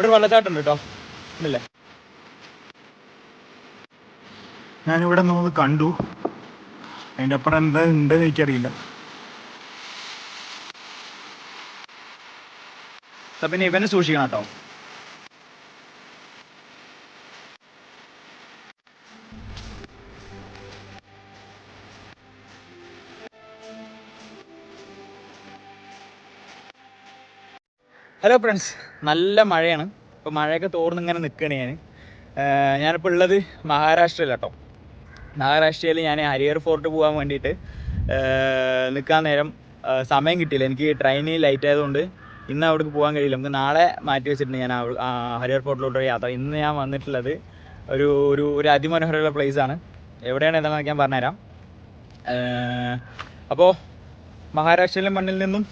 ഇവിടെ വെള്ളച്ചാട്ടം ഉണ്ട് കേട്ടോ, ഇല്ലേ? ഞാനിവിടെ നിന്ന് കണ്ടു. അതിൻ്റെ അപ്പുറം എന്താ ഉണ്ടെന്ന് എനിക്കറിയില്ല. പിന്നെ ഇവനെ സൂക്ഷിക്കണം കേട്ടോ. ഹലോ ഫ്രണ്ട്സ്, നല്ല മഴയാണ്. ഇപ്പോൾ മഴയൊക്കെ തോർന്ന് ഇങ്ങനെ നിൽക്കുകയാണ്. ഞാനിപ്പോൾ ഉള്ളത് മഹാരാഷ്ട്രയിലാട്ടോ. മഹാരാഷ്ട്രയിൽ ഞാൻ ഹരിഹർ ഫോർട്ട് പോകാൻ വേണ്ടിയിട്ട് നിൽക്കാൻ നേരം സമയം കിട്ടിയില്ല. എനിക്ക് ട്രെയിന് ലേറ്റ് ആയതുകൊണ്ട് ഇന്ന് അവിടേക്ക് പോകാൻ കഴിയില്ല. നമുക്ക് നാളെ മാറ്റി വെച്ചിട്ടുണ്ട് ഞാൻ ഹരിഹർ ഫോർട്ടിലോട്ട് യാത്ര. ഇന്ന് ഞാൻ വന്നിട്ടുള്ളത് ഒരു ഒരു ഒരു അതിമനോഹരമുള്ള പ്ലേസാണ്. എവിടെയാണ് എന്താണെന്ന് ഞാൻ പറഞ്ഞുതരാം. അപ്പോൾ മഹാരാഷ്ട്രയിലെ മണ്ണിൽ നിന്നും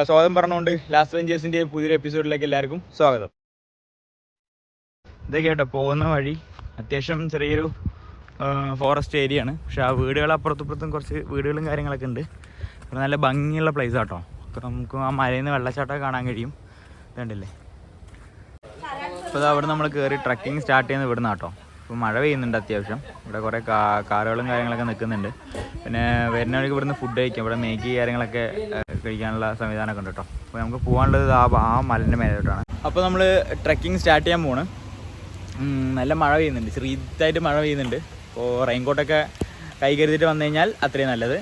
സ്വാഗതം പറഞ്ഞുകൊണ്ട് ലാസ്റ്റ് വെഞ്ചേഴ്സിൻ്റെ പുതിയൊരു എപ്പിസോഡിലേക്ക് എല്ലാവർക്കും സ്വാഗതം. ഇതൊക്കെ കേട്ടോ പോകുന്ന വഴി അത്യാവശ്യം ചെറിയൊരു ഫോറസ്റ്റ് ഏരിയ ആണ്. പക്ഷെ ആ വീടുകൾ അപ്പുറത്തും കുറച്ച് വീടുകളും കാര്യങ്ങളൊക്കെ ഉണ്ട്. അപ്പോൾ നല്ല ഭംഗിയുള്ള പ്ലേസ് കേട്ടോ. നമുക്ക് ആ മലയിൽ നിന്ന് വെള്ളച്ചാട്ടം കാണാൻ കഴിയും. വേണ്ടില്ലേ? അപ്പോൾ ഇത് അവിടെ നമ്മൾ കയറി ട്രക്കിങ് സ്റ്റാർട്ട് ചെയ്യുന്നത് ഇവിടുന്ന് കേട്ടോ. ഇപ്പോൾ മഴ പെയ്യുന്നുണ്ട് അത്യാവശ്യം. ഇവിടെ കുറേ കാറുകളും കാര്യങ്ങളൊക്കെ നിൽക്കുന്നുണ്ട്. പിന്നെ വരുന്ന വഴിക്ക് ഇവിടുന്ന് ഫുഡ് കഴിക്കാം. ഇവിടെ മേഗി കാര്യങ്ങളൊക്കെ കഴിക്കാനുള്ള സംവിധാനമൊക്കെ ഉണ്ട് കേട്ടോ. അപ്പോൾ നമുക്ക് പോകാനുള്ളത് ആ മലൻ്റെ മേലോട്ടാണ്. അപ്പോൾ നമ്മൾ ട്രക്കിങ് സ്റ്റാർട്ട് ചെയ്യാൻ പോവാണ്. നല്ല മഴ പെയ്യുന്നുണ്ട്, ചെറുതായിട്ട് മഴ പെയ്യുന്നുണ്ട്. അപ്പോൾ റെയിൻകോട്ടൊക്കെ കൈ കരുതിയിട്ട് വന്നു കഴിഞ്ഞാൽ അത്രയും നല്ലത്.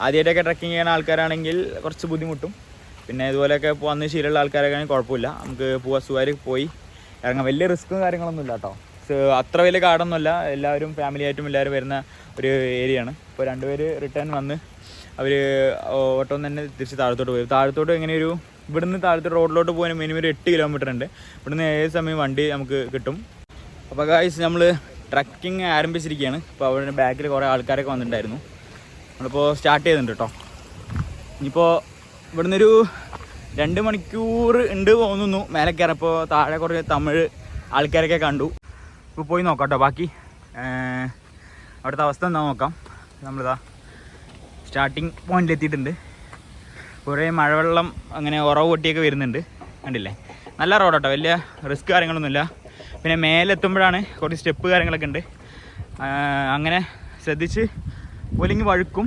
ആദ്യമായിട്ടൊക്കെ ട്രക്കിങ് ചെയ്യുന്ന ആൾക്കാരാണെങ്കിൽ കുറച്ച് ബുദ്ധിമുട്ടും. പിന്നെ ഇതുപോലെയൊക്കെ വന്ന് ശീലമുള്ള ആൾക്കാരൊക്കെ ആണെങ്കിൽ കുഴപ്പമില്ല, നമുക്ക് പോകാൻ സുഖമായിട്ട് പോയി ഇറങ്ങാം. വലിയ റിസ്ക്കും കാര്യങ്ങളൊന്നും ഇല്ല കേട്ടോ. അത്ര വലിയ കാടൊന്നുമല്ല. എല്ലാവരും ഫാമിലി ആയിട്ടും എല്ലാവരും വരുന്ന ഒരു ഏരിയയാണ്. ഇപ്പോൾ രണ്ടുപേര് റിട്ടേൺ വന്ന് അവർ ഓട്ടോ തന്നെ തിരിച്ച് താഴത്തോട്ട് പോയി. താഴത്തോട്ട് എങ്ങനെ ഇവിടുന്ന് താഴത്തോട്ട് റോഡിലോട്ട് പോകാൻ മിനിമം ഒരു 8 കിലോമീറ്റർ ഉണ്ട്. ഇവിടുന്ന് ഏത് സമയം വണ്ടി നമുക്ക് കിട്ടും. അപ്പോൾ ഗായ്സ് നമ്മൾ ട്രക്കിങ് ആരംഭിച്ചിരിക്കുകയാണ്. അപ്പോൾ അവിടെ ബാക്കിൽ കുറേ ആൾക്കാരൊക്കെ വന്നിട്ടുണ്ടായിരുന്നു. നമ്മളിപ്പോൾ സ്റ്റാർട്ട് ചെയ്തിട്ടുണ്ട് കേട്ടോ. ഇനിയിപ്പോൾ ഇവിടുന്നൊരു 2 മണിക്കൂർ ഉണ്ട് തോന്നുന്നു മേലെ കയറാൻ. ഇപ്പോൾ താഴെ കുറേ തമിഴ് ആൾക്കാരൊക്കെ കണ്ടു. ഇപ്പോൾ പോയി നോക്കാം കേട്ടോ ബാക്കി അവിടുത്തെ അവസ്ഥ എന്താ നോക്കാം. നമ്മളിതാ സ്റ്റാർട്ടിങ് പോയിന്റിൽ എത്തിയിട്ടുണ്ട്. കുറേ മഴവെള്ളം അങ്ങനെ ഉറവ് പൊട്ടിയൊക്കെ വരുന്നുണ്ട്, കണ്ടില്ലേ? നല്ല റോഡ് കേട്ടോ, വലിയ റിസ്ക് കാര്യങ്ങളൊന്നുമില്ല. പിന്നെ മേലെത്തുമ്പോഴാണ് കുറച്ച് സ്റ്റെപ്പ് കാര്യങ്ങളൊക്കെ ഉണ്ട്. അങ്ങനെ ശ്രദ്ധിച്ച് ഒലിങ്ങി വഴുക്കും.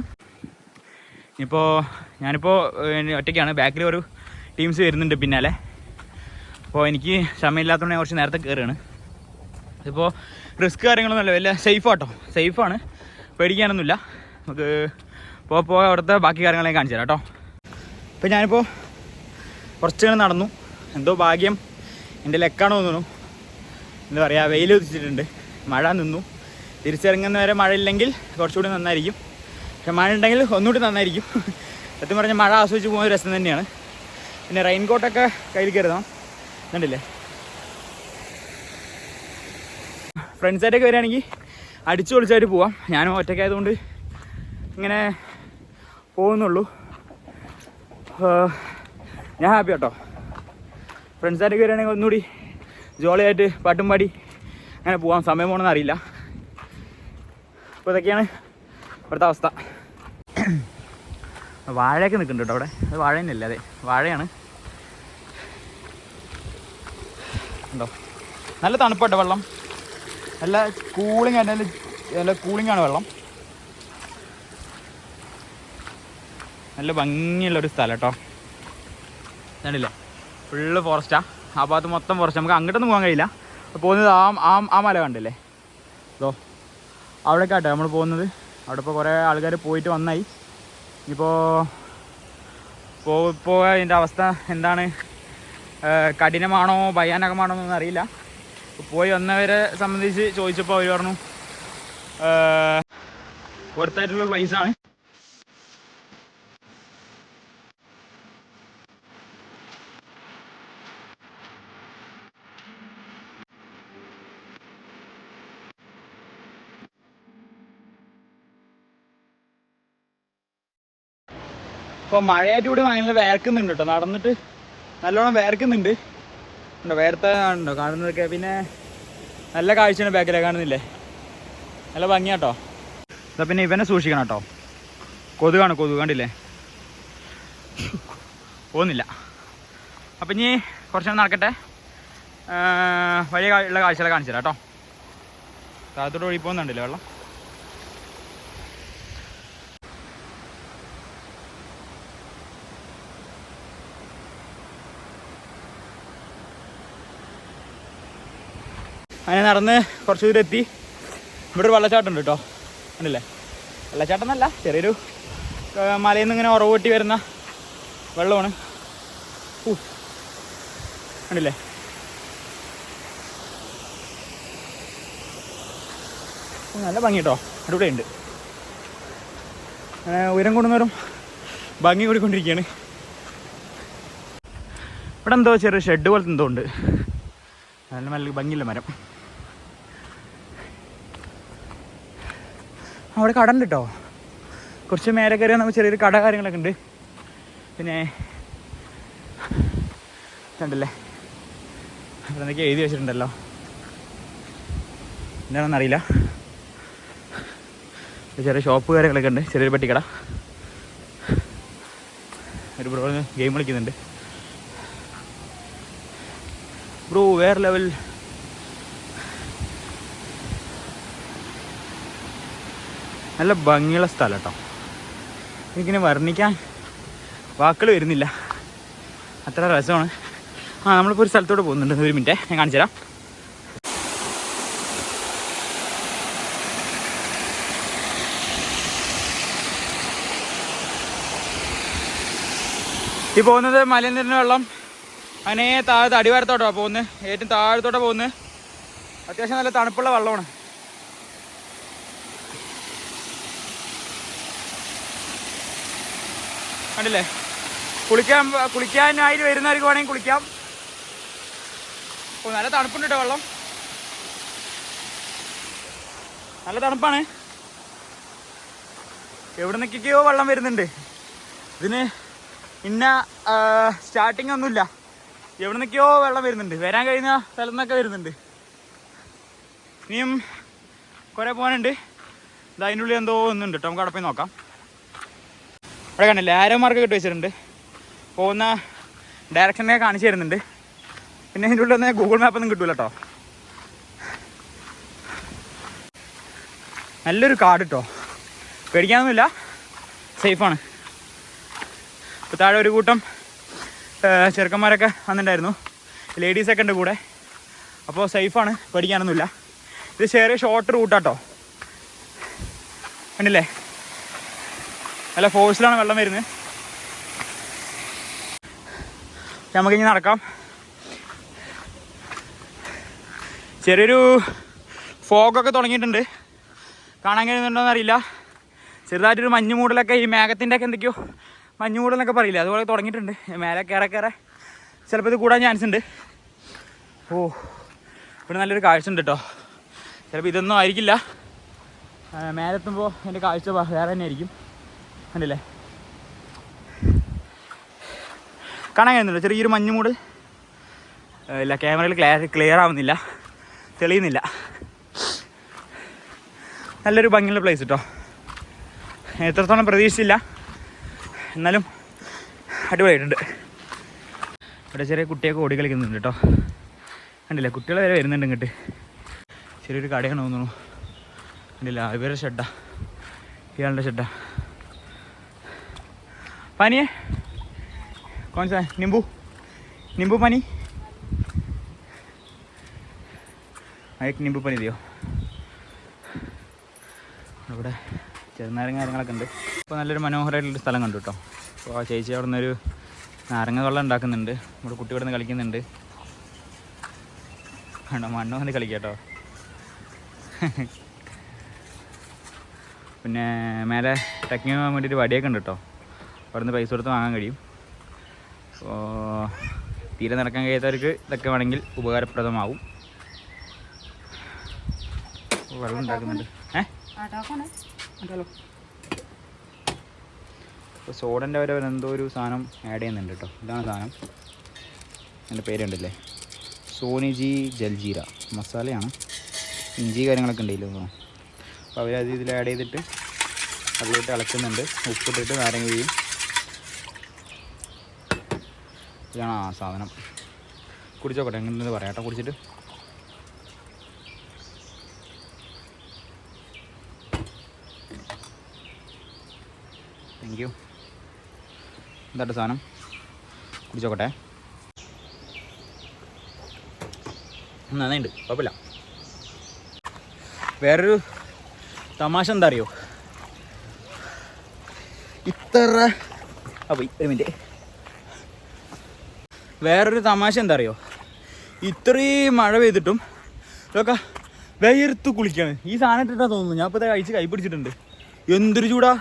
ഇപ്പോൾ ഞാനിപ്പോൾ ഒറ്റയ്ക്കാണ്, ബാക്കിൽ ഒരു ടീംസ് വരുന്നുണ്ട് പിന്നാലെ. അപ്പോൾ എനിക്ക് സമയമില്ലാത്തതുകൊണ്ട് ഞാൻ കുറച്ച് നേരത്തെ കയറുകയാണ്. ഇപ്പോൾ റിസ്ക് കാര്യങ്ങളൊന്നുമില്ല, വലിയ സേഫാട്ടോ, സേഫാണ്, പേടിക്കാനൊന്നുമില്ല. നമുക്ക് പോകാൻ അവിടുത്തെ ബാക്കി കാര്യങ്ങളെ കാണിച്ചു തരാം കേട്ടോ. ഇപ്പോൾ ഞാനിപ്പോൾ കുറച്ച് നടന്നു. എന്തോ ഭാഗ്യം എൻ്റെ ലെക്കാണ് തോന്നുന്നു. എന്താ പറയുക, വെയിൽ ഉദിച്ചിട്ടുണ്ട്, മഴ നിന്നു. തിരിച്ചിറങ്ങുന്ന വരെ മഴ ഇല്ലെങ്കിൽ കുറച്ചുകൂടി നന്നായിരിക്കും. പക്ഷെ മഴ ഉണ്ടെങ്കിൽ ഒന്നുകൂടി നന്നായിരിക്കും. സത്യം പറഞ്ഞാൽ മഴ ആസ്വദിച്ച് പോകുന്ന ഒരു രസം തന്നെയാണ്. പിന്നെ റെയിൻകോട്ടൊക്കെ കയ്യിൽ കരുതണം, കണ്ടില്ലേ? ഫ്രണ്ട്സായിട്ടൊക്കെ വരികയാണെങ്കിൽ അടിച്ചു പൊളിച്ചായിട്ട് പോവാം. ഞാനും ഒറ്റയ്ക്കായതുകൊണ്ട് ഇങ്ങനെ പോകുന്നുള്ളൂ. ഞാൻ ഹാപ്പി കേട്ടോ. ഫ്രണ്ട്സായിട്ടൊക്കെ വരികയാണെങ്കിൽ ഒന്നുകൂടി ജോളിയായിട്ട് പാട്ടും പാടി അങ്ങനെ പോവാം. സമയം പോകണമെന്ന് അറിയില്ല. അപ്പോൾ ഇതൊക്കെയാണ് ഇവിടുത്തെ അവസ്ഥ. വാഴയൊക്കെ നിൽക്കുന്നുണ്ട് കേട്ടോ അവിടെ. അത് വാഴ തന്നെയല്ലേ? അതെ, വാഴയാണ്. ഉണ്ടോ? നല്ല തണുപ്പാട്ടോ വെള്ളം, നല്ല കൂളിംഗ് ആണ്, നല്ല കൂളിംഗ് ആണ് വെള്ളം. നല്ല ഭംഗിയുള്ളൊരു സ്ഥലം കേട്ടോ. കണ്ടില്ലേ? ഫുള്ള് ഫോറസ്റ്റാണ്. ആ ഭാഗത്ത് മൊത്തം ഫോറസ്റ്റ്. നമുക്ക് അങ്ങോട്ടൊന്നും പോകാൻ കഴിയില്ല. പോകുന്നത് ആ മല കണ്ടില്ലേ? ഇതോ അവിടേക്ക് ആട്ടെ നമ്മൾ പോകുന്നത്. അവിടെ ഇപ്പോൾ കുറേ ആൾക്കാർ പോയിട്ട് വന്നായി. ഇപ്പോൾ അതിൻ്റെ അവസ്ഥ എന്താണ്, കഠിനമാണോ ഭയാനകമാണോ എന്നൊന്നും അറിയില്ല. പോയി വന്നവരെ സംബന്ധിച്ച് ചോദിച്ചപ്പോൾ അവർ പറഞ്ഞു പുറത്തായിട്ടുള്ള പ്ലേസാണ്. ഇപ്പോൾ മഴയായിട്ട് കൂടി നല്ല വേർക്കുന്നുണ്ട് കേട്ടോ. നടന്നിട്ട് നല്ലോണം വേർക്കുന്നുണ്ട്. ഉണ്ടോ? വേർത്ത ഉണ്ടോ കാണുന്നതൊക്കെ? പിന്നെ നല്ല കാഴ്ചയാണ് ബാക്കിലെ കാണുന്നില്ലേ? നല്ല ഭംഗിയാട്ടോ. ഇതാ പിന്നെ ഇവനെ സൂക്ഷിക്കണം കേട്ടോ. കൊതുകാണ്, കൊതുക് കണ്ടില്ലേ? പോകുന്നില്ല. അപ്പം ഇനി കുറച്ച് നടക്കട്ടെ, വഴി ഉള്ള കാഴ്ചകളെ കാണിച്ചു തരാം കേട്ടോ. താഴത്തോട്ട് ഒഴി പോകുന്നുണ്ടല്ലോ വെള്ളം. അങ്ങനെ നടന്ന് കുറച്ച് ദൂരം എത്തി. ഇവിടെ ഒരു വെള്ളച്ചാട്ടം ഉണ്ട് കേട്ടോ, കണ്ടില്ലേ? വെള്ളച്ചാട്ടം എന്നല്ല, ചെറിയൊരു മലയിൽ നിന്ന് ഇങ്ങനെ ഉറവ് പൊട്ടി വരുന്ന വെള്ളമാണ്. കണ്ടില്ലേ? നല്ല ഭംഗി കേട്ടോ, അടിപൊളിയുണ്ട്. ഉയരം കൂടുന്നവരും ഭംഗി കൂടിക്കൊണ്ടിരിക്കുകയാണ്. ഇവിടെ എന്തോ ചെറിയ ഷെഡ് പോലത്തെ എന്തോ ഉണ്ട്. നല്ല നല്ല ഭംഗിയില്ല മരം. അവിടെ കട ഉണ്ട് കേട്ടോ. കുറച്ച് മേലെ കയറി നമുക്ക് ചെറിയൊരു കട കാര്യങ്ങളൊക്കെ ഉണ്ട്. പിന്നെ കണ്ടല്ലേ, അവിടെ എന്തൊക്കെ എഴുതി വെച്ചിട്ടുണ്ടല്ലോ, എന്താണെന്ന് അറിയില്ല. ചെറിയ ഷോപ്പ് കാര്യങ്ങളൊക്കെ ഉണ്ട്, ചെറിയൊരു പെട്ടിക്കട. ഒരു ബ്രോ ഗെയിം കളിക്കുന്നുണ്ട്. ബ്രോ വേറെ ലെവൽ. നല്ല ഭംഗിയുള്ള സ്ഥലം കേട്ടോ. എനിക്കിങ്ങനെ വർണ്ണിക്കാൻ വാക്കുകൾ വരുന്നില്ല, അത്ര രസമാണ്. നമ്മളിപ്പോൾ ഒരു സ്ഥലത്തോട്ട് പോകുന്നുണ്ട്. ഒരു മിനിറ്റ് ഞാൻ കാണിച്ചു തരാം. ഈ പോകുന്നത് മലയിൽ നിന്ന് വെള്ളം അങ്ങനെ താഴത്ത് അടിവാരത്തോട്ടോ പോകുന്നത്, ഏറ്റവും താഴത്തോട്ടാ പോകുന്നത്. അത്യാവശ്യം നല്ല തണുപ്പുള്ള വെള്ളമാണ്. കണ്ടില്ലേ? കുളിക്കാനായിട്ട് വരുന്നവർക്ക് വേണമെങ്കിൽ കുളിക്കാം. നല്ല തണുപ്പുണ്ട് കേട്ടോ വെള്ളം, നല്ല തണുപ്പാണ്. എവിടെ നിന്നൊക്കെയോ വെള്ളം വരുന്നുണ്ട്. ഇതിന് ഇന്ന സ്റ്റാർട്ടിങ് ഒന്നുമില്ല. എവിടെ നിന്നൊക്കെയോ വെള്ളം വരുന്നുണ്ട്. വരാൻ കഴിയുന്ന സ്ഥലത്ത് നിന്നൊക്കെ വരുന്നുണ്ട്. ഇനിയും കുറേ പോകാനുണ്ട്. ഇത് അതിൻ്റെ ഉള്ളിൽ എന്തോ ഒന്നുണ്ട് കേട്ടോ, നമുക്ക് അവിടെ പോയി നോക്കാം. അവിടെ കണ്ടില്ലേ, ആരോ മാർക്ക് ഇട്ട് വെച്ചിട്ടുണ്ട്. പോകുന്ന ഡയറക്ഷനൊക്കെ കാണിച്ചു തരുന്നുണ്ട്. പിന്നെ അതിൻ്റെ ഉള്ളിൽ ഒന്നും ഗൂഗിൾ മാപ്പൊന്നും കിട്ടൂല കേട്ടോ. നല്ലൊരു കാട് കേട്ടോ, പേടിക്കാനൊന്നുമില്ല, സേഫാണ്. ഇപ്പോൾ താഴെ ഒരു കൂട്ടം ചെറുക്കന്മാരൊക്കെ വന്നിട്ടുണ്ടായിരുന്നു, ലേഡീസൊക്കെ ഉണ്ട് കൂടെ. അപ്പോൾ സേഫാണ്, പേടിക്കാനൊന്നുമില്ല. ഇത് ചെറിയ ഷോർട്ട് റൂട്ടാട്ടോ, കണ്ടില്ലേ? നല്ല ഫോഴ്സിലാണ് വെള്ളം വരുന്നത്. നമുക്കിനി നടക്കാം. ചെറിയൊരു ഫോഗൊക്കെ തുടങ്ങിയിട്ടുണ്ട്, കാണാൻ കഴിയുന്നുണ്ടോയെന്ന് അറിയില്ല. ചെറുതായിട്ടൊരു മഞ്ഞ് മൂടലൊക്കെ, ഈ മേഘത്തിൻ്റെ ഒക്കെ എന്തൊക്കെയോ മഞ്ഞ് മൂടലൊക്കെ പറയില്ല, അതുപോലെ തുടങ്ങിയിട്ടുണ്ട്. മേലെ കയറെ ചിലപ്പോൾ ഇത് കൂടാൻ ചാൻസ് ഉണ്ട്. ഇവിടെ നല്ലൊരു കാഴ്ച ഉണ്ട് കേട്ടോ. ചിലപ്പോൾ ഇതൊന്നും ആയിരിക്കില്ല, മേലെത്തുമ്പോൾ എൻ്റെ കാഴ്ച വേറെ തന്നെ ആയിരിക്കും. കണ്ടില്ലേ? കാണാൻ കഴിയുന്നുണ്ടോ ചെറിയൊരു മഞ്ഞുമൂട്? ഇല്ല, ക്യാമറയിൽ ക്ലിയർ ആവുന്നില്ല, തെളിയുന്നില്ല. നല്ലൊരു ഭംഗിയുള്ള പ്ലേസ് കേട്ടോ. എത്രത്തോളം പ്രതീക്ഷിച്ചില്ല, എന്നാലും അടിപൊളിയായിട്ടുണ്ട്. ഇവിടെ ചെറിയ കുട്ടിയൊക്കെ ഓടി കളിക്കുന്നുണ്ട് കേട്ടോ, കണ്ടില്ലേ? കുട്ടികൾ വരെ വരുന്നുണ്ട് ഇങ്ങോട്ട്. ചെറിയൊരു കടയാണ് തോന്നുന്നു, കണ്ടില്ല? ഇവരുടെ ഷെഡാ, ഇയാളുടെ ഷെഡാ. पानी है? कौन सा है? नींबू पानी? एक नींबू पानी दियो. ഇവിടെ ചെറുനാരങ്ങ കാര്യങ്ങളൊക്കെ ഉണ്ട്. ഇപ്പോൾ നല്ലൊരു മനോഹരമായിട്ടുള്ളൊരു സ്ഥലം കണ്ടു കേട്ടോ. അപ്പോൾ ആ ചേച്ചി അവിടെ നിന്നൊരു നാരങ്ങ വെള്ളം ഉണ്ടാക്കുന്നുണ്ട്. നമ്മുടെ കുട്ടി ഇവിടെ നിന്ന് കളിക്കുന്നുണ്ട്. കണ്ടോ, മണ്ണ് വന്ന് കളിക്കാം കേട്ടോ. പിന്നെ മേലെ ട്രക്കിങ് പോകാൻ വേണ്ടിയിട്ട് വടിയൊക്കെ ഉണ്ട് കേട്ടോ. അവിടെ നിന്ന് പൈസ കൊടുത്ത് വാങ്ങാൻ കഴിയും. അപ്പോൾ തീരെ നടക്കാൻ കഴിയാത്തവർക്ക് ഇതൊക്കെ വേണമെങ്കിൽ ഉപകാരപ്രദമാവും. വെള്ളം ഉണ്ടാക്കുന്നുണ്ട്. ഇപ്പോൾ സോഡൻ്റെ വരെ എന്തോ ഒരു സാധനം ആഡ് ചെയ്യുന്നുണ്ട് കേട്ടോ. ഇതാണ് സാധനം, എൻ്റെ പേരുണ്ടല്ലേ, സോനിജി ജൽജീര മസാലയാണ്. ഇഞ്ചി കാര്യങ്ങളൊക്കെ ഉണ്ടല്ലോ. അപ്പോൾ അവരത് ഇതിൽ ആഡ് ചെയ്തിട്ട് അതിലോട്ട് ഇളക്കുന്നുണ്ട്. ഉപ്പിട്ടിട്ട് നാരങ്ങ വീഴും. ഇതാണ് ആ സാധനം. കുടിച്ചോക്കട്ടെ, എങ്ങനെയെന്ന് പറയാം കേട്ടോ കുടിച്ചിട്ട്. Thank you. എന്താട്ടോ സാധനം, കുടിച്ചോക്കട്ടെ. നന്നായിട്ടുണ്ട്, കുഴപ്പമില്ല. വേറൊരു തമാശ എന്താ അറിയോ, ഇത്ര അപ്പോൾ ഒരു മിനിറ്റ്, വേറൊരു തമാശ എന്താ അറിയോ, ഇത്രയും മഴ പെയ്തിട്ടും ഇതൊക്കെ വേർത്ത് കുളിക്കാണ്. ഈ സാധനം ഇട്ടിട്ടാ തോന്നുന്നു. ഞാൻ ഇപ്പോൾ കഴിച്ച് കൈ പിടിച്ചിട്ടുണ്ട്. എന്തൊരു ചൂടാ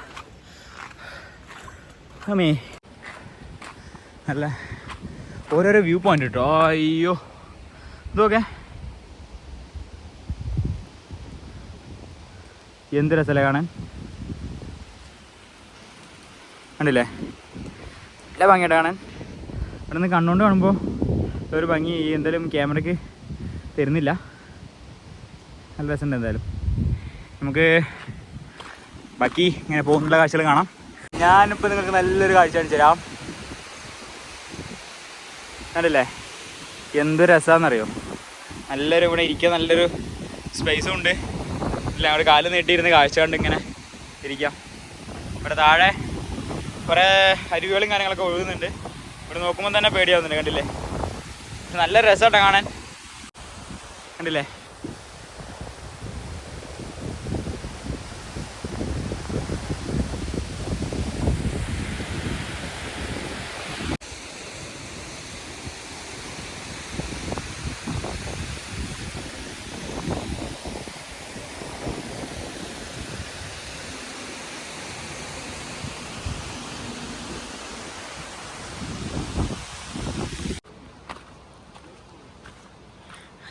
അമ്മേ. നല്ല ഓരോരോ വ്യൂ പോയിന്റ് കേട്ടോ. അയ്യോ ഇതൊക്കെ എന്ത് രസമല്ലേ കാണാൻ. കണ്ടില്ലേ, നല്ല ഭംഗിയായിട്ട് കാണാൻ. ഇവിടെ നിന്ന് കണ്ടുകൊണ്ട് കാണുമ്പോൾ ഒരു ഭംഗി എന്തായാലും ക്യാമറയ്ക്ക് തരുന്നില്ല. നല്ല രസമുണ്ട്. എന്തായാലും നമുക്ക് ബാക്കി ഇങ്ങനെ പോകുന്നുള്ള കാഴ്ചകൾ കാണാം. ഞാനിപ്പോൾ നിങ്ങൾക്ക് നല്ലൊരു കാഴ്ച കാണിച്ചു തരാം. കണ്ടില്ലേ, എന്ത് രസമാണെന്നറിയോ. നല്ലൊരു ഇവിടെ ഇരിക്കാൻ നല്ലൊരു സ്പേസും ഉണ്ട്. ഇല്ല, അവിടെ കാല് നീട്ടിയിരുന്ന് കാഴ്ച കണ്ട് ഇങ്ങനെ ഇരിക്കാം. ഇവിടെ താഴെ കുറേ അരുവികളും കാര്യങ്ങളൊക്കെ ഒഴുകുന്നുണ്ട്. ഇവിടെ നോക്കുമ്പോൾ തന്നെ പേടിയാവുന്നുണ്ട്. കണ്ടില്ലേ, നല്ല രസമാട്ടോ കാണാൻ. കണ്ടില്ലേ,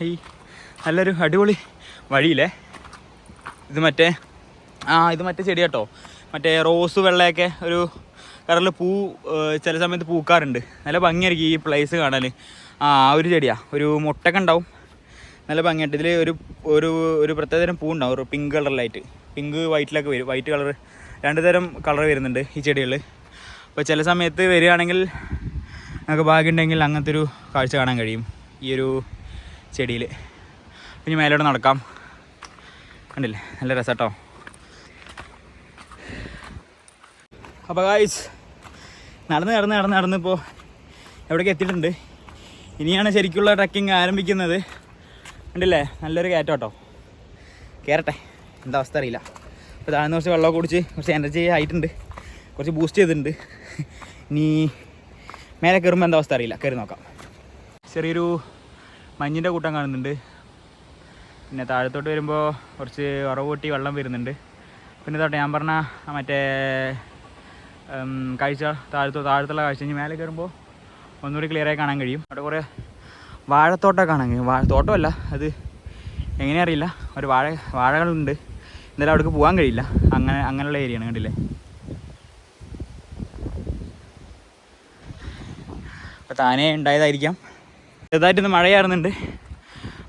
ഈ നല്ലൊരു അടിപൊളി വഴിയില്ലേ. ഇത് മറ്റേ ചെടി കേട്ടോ, മറ്റേ റോസ് വെള്ളയൊക്കെ ഒരു കളറിൽ പൂ ചില സമയത്ത് പൂക്കാറുണ്ട്. നല്ല ഭംഗിയായിരിക്കും ഈ പ്ലേസ് കാണാൻ. ഒരു ചെടിയാണ്, ഒരു മുട്ടൊക്കെ ഉണ്ടാവും, നല്ല ഭംഗിയായിട്ട്. ഇതിൽ ഒരു പ്രത്യേകതരം പൂ ഉണ്ടാവും, ഒരു പിങ്ക് കളറിലായിട്ട്. പിങ്ക് വൈറ്റിലൊക്കെ വരും, വൈറ്റ് കളർ, 2 തരം കളർ വരുന്നുണ്ട് ഈ ചെടികൾ. അപ്പോൾ ചില സമയത്ത് വരികയാണെങ്കിൽ നമുക്ക് ഭാഗ്യമുണ്ടെങ്കിൽ അങ്ങനത്തെ ഒരു കാഴ്ച കാണാൻ കഴിയും ഈ ഒരു ചെടിയിൽ. ഇനി മേലോട്ട് നടക്കാം. കണ്ടില്ലേ, നല്ല രസം കേട്ടോ. അപ്പോൾ ഗായ്സ് നടന്നിപ്പോൾ എവിടേക്ക് എത്തിയിട്ടുണ്ട്. ഇനിയാണ് ശരിക്കുള്ള ട്രക്കിങ് ആരംഭിക്കുന്നത്. കണ്ടില്ലേ, നല്ലൊരു കയറ്റം കേട്ടോ. കയറട്ടെ, എന്താ അവസ്ഥ അറിയില്ല. അപ്പോൾ താഴ്ന്ന കുറച്ച് വെള്ളമൊക്കെ കുടിച്ച് കുറച്ച് എനർജി ആയിട്ടുണ്ട്, കുറച്ച് ബൂസ്റ്റ് ചെയ്തിട്ടുണ്ട്. ഇനി മേലെ കയറുമ്പോൾ എന്താ അവസ്ഥ അറിയില്ല, കയറി നോക്കാം. ചെറിയൊരു മഞ്ഞിൻ്റെ കൂട്ടം കാണുന്നുണ്ട്. പിന്നെ താഴത്തോട്ട് വരുമ്പോൾ കുറച്ച് ഉറവ് പൊട്ടി വെള്ളം വരുന്നുണ്ട്. പിന്നെ തൊട്ട് ഞാൻ പറഞ്ഞ മറ്റേ കാഴ്ച താഴത്തുള്ള കാഴ്ച ഇനി മേലെ കയറുമ്പോൾ ഒന്നുകൂടി ക്ലിയറായി കാണാൻ കഴിയും. അവിടെ കുറേ വാഴത്തോട്ടം കാണാൻ കഴിയും. തോട്ടമല്ല അത്, എങ്ങനെയാ അറിയില്ല, ഒരു വാഴകളുണ്ട്. എന്തായാലും അവിടേക്ക് പോകാൻ കഴിയില്ല, അങ്ങനെയുള്ള ഏരിയയാണ്. കണ്ടില്ലേ, അപ്പോൾ താനേ ഉണ്ടായതായിരിക്കാം. ചെറുതായിട്ടൊന്ന് മഴയാറുന്നുണ്ട്.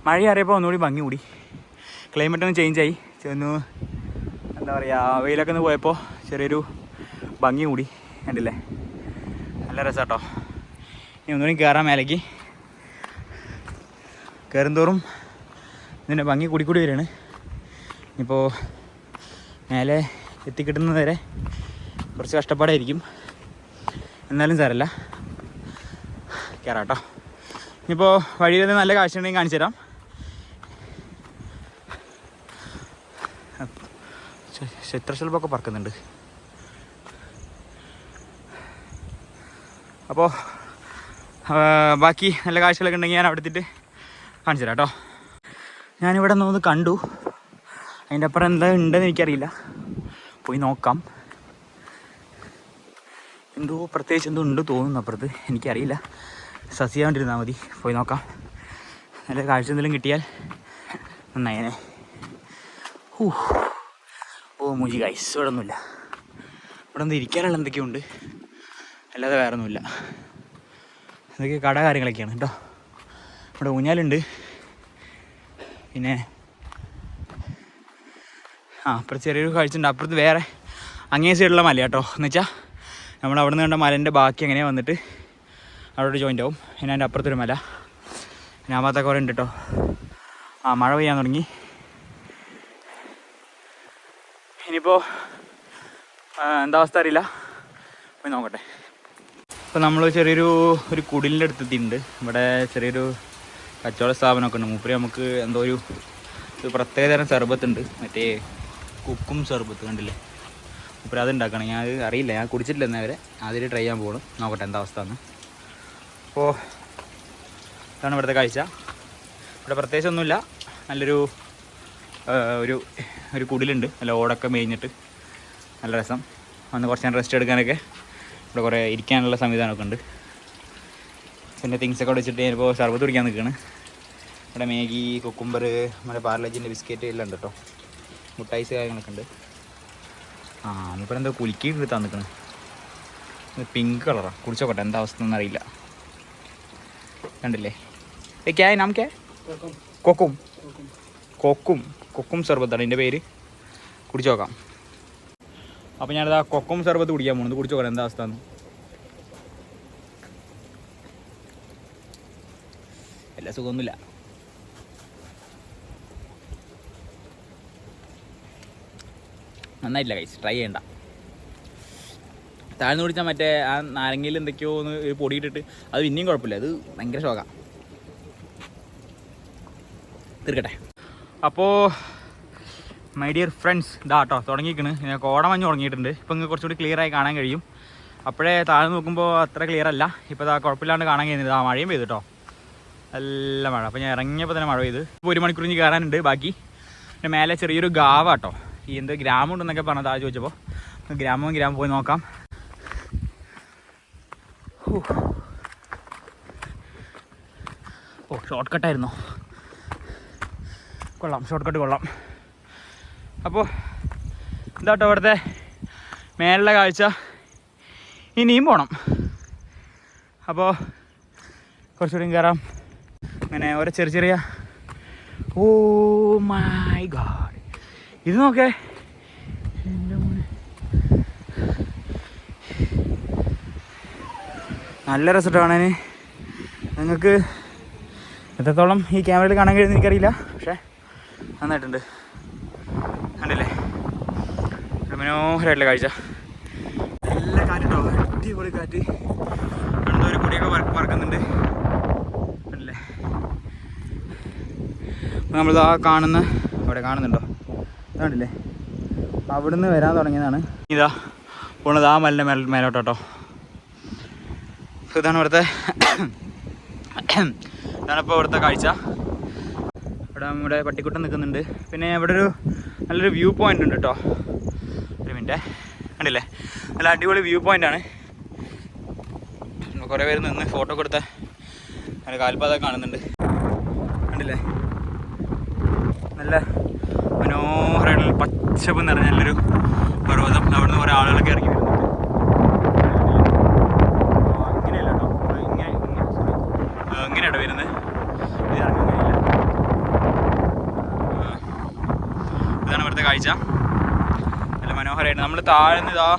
മഴയാറിയപ്പോൾ ഒന്നുകൂടി ഭംഗി കൂടി, ക്ലൈമറ്റ് ഒന്ന് ചേഞ്ചായി. ഒന്ന് എന്താ പറയുക, വെയിലൊക്കെ ഒന്ന് പോയപ്പോൾ ചെറിയൊരു ഭംഗി കൂടി. കണ്ടില്ലേ, നല്ല രസം കേട്ടോ. ഇനി ഒന്നുകൂടി കയറാൻ മേലേക്ക്. കയറുന്തോറും ഇതിൻ്റെ ഭംഗി കൂടിക്കൂടി വരികയാണ്. ഇനിയിപ്പോൾ മേലെ എത്തിക്കിട്ടുന്നത് വരെ കുറച്ച് കഷ്ടപ്പാടായിരിക്കും, എന്നാലും സാരമില്ല, കയറാം കേട്ടോ. ഇനിയിപ്പോൾ വഴിയിൽ നല്ല കാഴ്ച ഉണ്ടെങ്കിൽ കാണിച്ചു തരാം. ചിത്രശലഭമൊക്കെ പറക്കുന്നുണ്ട്. അപ്പോൾ ബാക്കി നല്ല കാഴ്ചകളൊക്കെ ഉണ്ടെങ്കിൽ ഞാൻ അവിടെ എത്തിയിട്ട് കാണിച്ചു തരാം കേട്ടോ. ഞാനിവിടെ നിന്ന് കണ്ടു, അതിൻ്റെ അപ്പുറം എന്താ ഉണ്ടെന്ന് എനിക്കറിയില്ല, പോയി നോക്കാം. എന്തോ പ്രത്യേകിച്ച് എന്തോ ഉണ്ട് തോന്നുന്നു അപ്പുറത്ത്, എനിക്കറിയില്ല. സസ്യാണ്ടിരുന്നാൽ മതി, പോയി നോക്കാം. നല്ല കാഴ്ച എന്തെങ്കിലും കിട്ടിയാൽ നന്നായേനെ. ഓ മൂജി ഗൈസ്, ഇവിടെ ഒന്നുമില്ല. ഇവിടെ ഒന്ന് ഇരിക്കാനുള്ള എന്തൊക്കെയുണ്ട്, അല്ലാതെ വേറെ ഒന്നുമില്ല. എന്തൊക്കെ കട കാര്യങ്ങളൊക്കെയാണ് കേട്ടോ. ഇവിടെ ഊഞ്ഞാലുണ്ട്. പിന്നെ അപ്പുറത്ത് ചെറിയൊരു കാഴ്ച ഉണ്ട്. അപ്പുറത്ത് വേറെ അങ്ങേ സൈഡിലുള്ള മല കേട്ടോ. എന്ന് വെച്ചാൽ നമ്മൾ അവിടെ നിന്ന് കണ്ട മലേൻ്റെ ബാക്കി എങ്ങനെയാണ് വന്നിട്ട് അവിടെ ജോയിൻ്റ് ആവും. പിന്നെ അതിൻ്റെ അപ്പുറത്തൊരു മല. പിന്നെ ആ ഭാഗത്തൊക്കെ കുറേ ഉണ്ട് കേട്ടോ. മഴ പെയ്യാൻ തുടങ്ങി. ഇനിയിപ്പോൾ എന്താ അവസ്ഥ അറിയില്ല, പോയി നോക്കട്ടെ. ഇപ്പോൾ നമ്മൾ ചെറിയൊരു കുടിലിൻ്റെ അടുത്തെത്തിയിട്ടുണ്ട്. ഇവിടെ ചെറിയൊരു കച്ചവട സ്ഥാപനമൊക്കെ ഉണ്ട്. മൂപ്പര് നമുക്ക് എന്തോ ഒരു പ്രത്യേകതരം സർബത്തുണ്ട്, മറ്റേ കുക്കും സർബത്ത് കണ്ടില്ലേ. മൂപ്പര് അത് ഉണ്ടാക്കണം. ഞാൻ അത് അറിയില്ല, ഞാൻ കുടിച്ചിട്ടില്ല എന്നവരെ. അതിൽ ട്രൈ ചെയ്യാൻ പോകണം, നോക്കട്ടെ എന്താ അവസ്ഥ എന്ന്. അപ്പോൾ ഇതാണ് ഇവിടുത്തെ കാഴ്ച. ഇവിടെ പ്രത്യേകിച്ചൊന്നുമില്ല. നല്ലൊരു ഒരു കുടിലുണ്ട്, നല്ല ഓടൊക്കെ മേഞ്ഞിട്ട് നല്ല രസം. വന്ന് കുറച്ച് നേരം റെസ്റ്റ് എടുക്കാനൊക്കെ ഇവിടെ കുറേ ഇരിക്കാനുള്ള സംവിധാനമൊക്കെ ഉണ്ട്. പിന്നെ തിങ്സൊക്കെ അവിടെ വെച്ചിട്ട് ഞാനിപ്പോൾ സർബത്ത് കുടിക്കാൻ നിൽക്കുകയാണ്. ഇവിടെ മാഗി, കുക്കുംബർ, നമ്മുടെ പാർലേജിൻ്റെ ബിസ്ക്കറ്റ് എല്ലാം ഉണ്ട് കേട്ടോ. മുട്ടായിസ് കാര്യങ്ങളൊക്കെ ഉണ്ട്. ഇപ്പോൾ എന്തോ കുലുക്കിയിട്ട് എടുത്താൽ നിൽക്കണം. പിങ്ക് കളറാണ്. കുടിച്ചോക്കട്ടെ എന്താ അവസ്ഥ ഒന്നും അറിയില്ല. കണ്ടില്ലേ? ക്യാ നാം ക്യാ? കൊക്കും കൊക്കും കൊക്കും സർബത്താണ് എൻ്റെ പേര്. കുടിച്ചു നോക്കാം. അപ്പോൾ ഞാനിതാ കൊക്കും സർബത്ത് കുടിക്കാൻ പോകുന്നത്. കുടിച്ചു നോക്കാം എന്താ അവസ്ഥ എന്ന്. എല്ലാ സുഖമൊന്നുമില്ല. നന്നായിട്ടില്ല കൈസ്, ട്രൈ ചെയ്യണ്ട. താഴ്ന്നു കുടിച്ചാൽ മറ്റേ ആ നാരങ്ങയിൽ എന്തൊക്കെയോ ഒന്ന് ഒരു പൊടി ഇട്ടിട്ട് അത് പിന്നെയും കുഴപ്പമില്ല. അത് ഭയങ്കര ശോകം. തീർക്കട്ടെ. അപ്പോൾ മൈ ഡിയർ ഫ്രണ്ട്സ്, ഇതാ കേട്ടോ തുടങ്ങിയിരിക്കണ്. കോടമഞ്ഞ് തുടങ്ങിയിട്ടുണ്ട്. ഇപ്പം നിങ്ങൾക്ക് കുറച്ചുകൂടി ക്ലിയറായി കാണാൻ കഴിയും. അപ്പോഴേ താഴ്ന്നു നോക്കുമ്പോൾ അത്ര ക്ലിയർ അല്ല. ഇപ്പോൾ ഇതാ കുഴപ്പമില്ലാണ്ട് കാണാൻ കഴിയുന്നത്. മഴയും പെയ്തു കേട്ടോ, നല്ല മഴ. അപ്പോൾ ഞാൻ ഇറങ്ങിയപ്പോൾ തന്നെ മഴ പെയ്ത്. ഇപ്പോൾ 1 മണിക്കൂർ ഇനി കയറാനുണ്ട് ബാക്കി. പിന്നെ മേലെ ചെറിയൊരു ഗാവ കേട്ടോ. ഈ എന്ത് ഗ്രാമം ഉണ്ടെന്നൊക്കെ പറഞ്ഞത് ആ ചോദിച്ചപ്പോൾ ഗ്രാമം പോയി നോക്കാം. ഷോർട്ട് കട്ടായിരുന്നു. കൊള്ളാം, ഷോർട്ട് കട്ട് കൊള്ളാം. അപ്പോൾ എന്താട്ടോ ഇവിടുത്തെ മേലുള്ള കാഴ്ച. ഇനിയും പോകണം. അപ്പോൾ കുറച്ചുകൂടി കയറാം. അങ്ങനെ ഓരോ ചെറിയ ഓ മൈ ഗാഡ്, ഇത് നോക്കേ. എൻ്റെ മോനെ, നല്ല രസമായിട്ട് കാണാൻ. നിങ്ങൾക്ക് എത്രത്തോളം ഈ ക്യാമറയിൽ കാണാൻ കഴിയുമെന്ന് എനിക്കറിയില്ല, പക്ഷേ നന്നായിട്ടുണ്ട്. കണ്ടില്ലേ? മനോഹരമായിട്ടുള്ള കാഴ്ച. നല്ല കാറ്റുണ്ടോ, അടിപൊളി കാറ്റ്. എന്തോ ഒരു കുടിയൊക്കെ പറക്കുന്നുണ്ട്. കണ്ടില്ലേ? നമ്മളിതാ അവിടെ കാണുന്നുണ്ടോ? കണ്ടില്ലേ? അവിടുന്ന് വരാൻ തുടങ്ങിയതാണ്. ഇതാ പോണത് ആ മലിൻ്റെ മേലോട്ടോ. ഇതാണ് ഇതാണിപ്പോൾ ഇവിടുത്തെ കാഴ്ച. ഇവിടെ നമ്മുടെ പട്ടിക്കുട്ടൻ നിൽക്കുന്നുണ്ട്. പിന്നെ ഇവിടെ നല്ലൊരു വ്യൂ പോയിൻ്റ് ഉണ്ട് കേട്ടോ. ഒരു മിനിറ്റ്, കണ്ടില്ലേ? നല്ല അടിപൊളി വ്യൂ പോയിൻ്റാണ്. കുറേ പേര് നിന്ന് ഫോട്ടോ ഒക്കെ എടുത്ത നല്ല കാൽപാതൊക്കെ കാണുന്നുണ്ട്. കണ്ടില്ലേ? നല്ല മനോഹരമായിട്ടുള്ള പച്ചപ്പ് നിറഞ്ഞ നല്ലൊരു പർവ്വതം. അവിടുന്ന് കുറേ ആളുകളൊക്കെ ഇറങ്ങി വരുന്നുണ്ട്. ഇങ്ങനെയല്ല കേട്ടോ, ഇങ്ങനെയാട്ടോ വരുന്നത്. ഇത് ഇറങ്ങാൻ കഴിയില്ല. ഇതാണ് ഇവിടുത്തെ കാഴ്ച. നല്ല മനോഹരമായിട്ട് നമ്മൾ താഴ്ന്ന് ഇതാ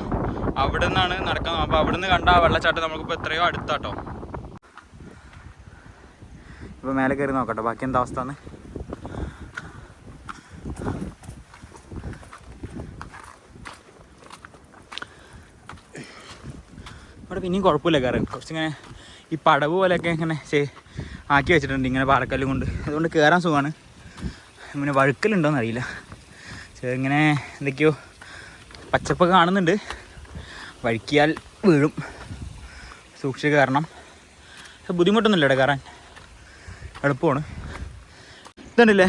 അവിടെ നിന്നാണ് നടക്കാൻ. അപ്പോൾ അവിടെ നിന്ന് കണ്ട ആ വെള്ളച്ചാട്ടം നമുക്കിപ്പോൾ എത്രയോ അടുത്താട്ടോ. ഇപ്പോൾ മേലെ കയറി നോക്കട്ടെ ബാക്കി എന്താ അവസ്ഥ എന്ന്. അവിടെ പിന്നെയും കുഴപ്പമില്ല കയറാൻ. കുറച്ചിങ്ങനെ ഈ പടവ് പോലെയൊക്കെ ഇങ്ങനെ ആക്കി വെച്ചിട്ടുണ്ട് ഇങ്ങനെ പാറക്കല്ലും കൊണ്ട്. അതുകൊണ്ട് കയറാൻ സുഖമാണ്. പിന്നെ വഴുക്കലുണ്ടോയെന്ന് അറിയില്ല. ഇങ്ങനെ എന്തൊക്കെയോ പച്ചപ്പൊക്കെ കാണുന്നുണ്ട്. വഴുക്കിയാൽ വീഴും, സൂക്ഷിച്ച് കയറണം. ബുദ്ധിമുട്ടൊന്നുമില്ല ഇവിടെ കയറാൻ, എളുപ്പമാണ്. ഇതുണ്ടല്ലേ?